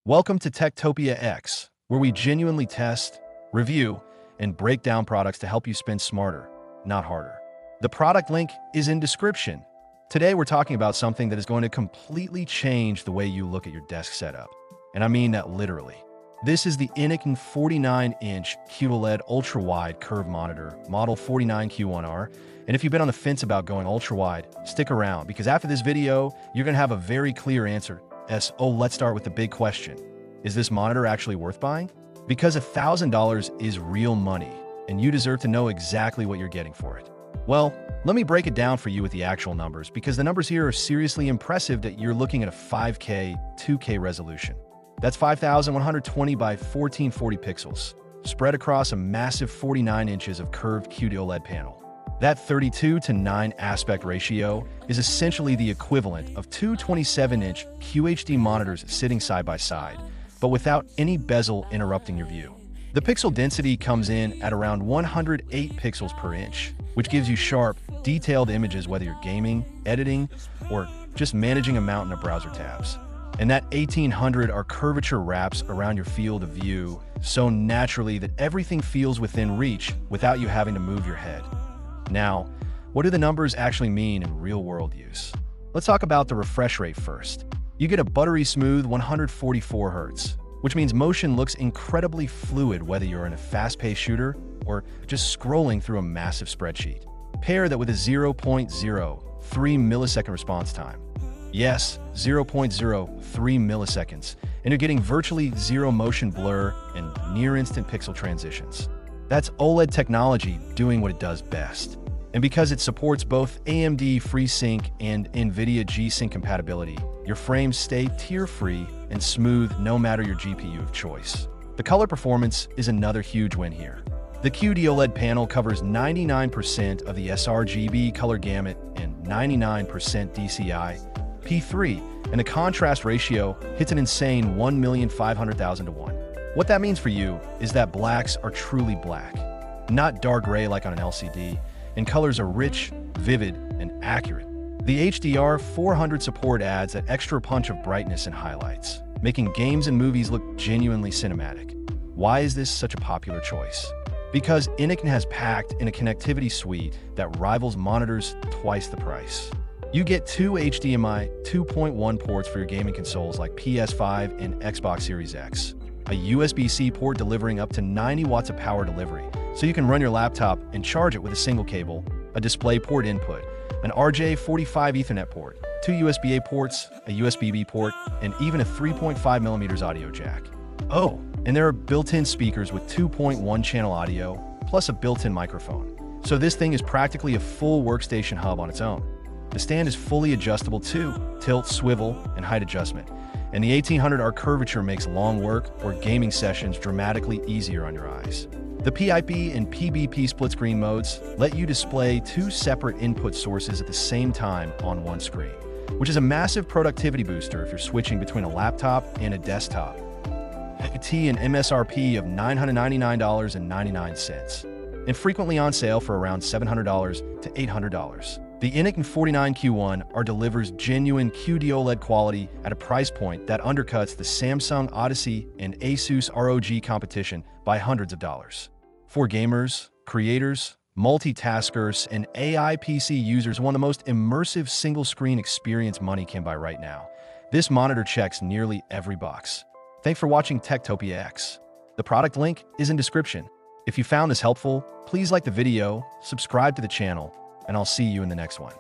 Welcome to Techtopia X, where we genuinely test, review, and break down products to help you spend smarter, not harder. The product link is in description. Today we're talking about something that is going to completely change the way you look at your desk setup. And I mean that literally. This is the INNOCN 49-inch QD-OLED Ultrawide Curved Monitor, model 49Q1R. And if you've been on the fence about going ultra-wide, stick around, because after this video, you're going to have a very clear answer. Let's start with the big question. Is this monitor actually worth buying? Because $1,000 is real money, and you deserve to know exactly what you're getting for it. Well, let me break it down for you with the actual numbers, because the numbers here are seriously impressive that you're looking at a 5K2K resolution. That's 5,120 by 1440 pixels, spread across a massive 49 inches of curved QD-OLED panel. That 32:9 aspect ratio is essentially the equivalent of two 27-inch QHD monitors sitting side by side, but without any bezel interrupting your view. The pixel density comes in at around 108 pixels per inch, which gives you sharp, detailed images whether you're gaming, editing, or just managing a mountain of browser tabs. And that 1800R curvature wraps around your field of view so naturally that everything feels within reach without you having to move your head. Now, what do the numbers actually mean in real-world use? Let's talk about the refresh rate first. You get a buttery smooth 144 Hz, which means motion looks incredibly fluid whether you're in a fast-paced shooter or just scrolling through a massive spreadsheet. Pair that with a 0.03 millisecond response time. Yes, 0.03 milliseconds, and you're getting virtually zero motion blur and near-instant pixel transitions. That's OLED technology doing what it does best. And because it supports both AMD FreeSync and NVIDIA G-Sync compatibility, your frames stay tear-free and smooth no matter your GPU of choice. The color performance is another huge win here. The QD-OLED panel covers 99% of the sRGB color gamut and 99% DCI, P3, and the contrast ratio hits an insane 1,500,000 to 1. What that means for you is that blacks are truly black, not dark gray like on an LCD, and colors are rich, vivid, and accurate. The HDR 400 support adds that extra punch of brightness and highlights, making games and movies look genuinely cinematic. Why is this such a popular choice? Because INNOCN has packed in a connectivity suite that rivals monitors twice the price. You get two HDMI 2.1 ports for your gaming consoles like PS5 and Xbox Series X, a USB-C port delivering up to 90 watts of power delivery, so you can run your laptop and charge it with a single cable, a DisplayPort input, an RJ45 Ethernet port, two USB-A ports, a USB-B port, and even a 3.5mm audio jack. Oh, and there are built-in speakers with 2.1 channel audio, plus a built-in microphone. So this thing is practically a full workstation hub on its own. The stand is fully adjustable too, tilt, swivel, and height adjustment. And the 1800R curvature makes long work or gaming sessions dramatically easier on your eyes. The PIP and PBP split-screen modes let you display two separate input sources at the same time on one screen, which is a massive productivity booster if you're switching between a laptop and a desktop. T and MSRP of $999.99, and frequently on sale for around $700 to $800. The INNOCN 49Q1R delivers genuine QD-OLED quality at a price point that undercuts the Samsung Odyssey and Asus ROG competition by hundreds of dollars. For gamers, creators, multitaskers, and AI PC users, one of the most immersive single-screen experience money can buy right now. This monitor checks nearly every box. Thanks for watching Techtopia X. The product link is in description. If you found this helpful, please like the video, subscribe to the channel, and I'll see you in the next one.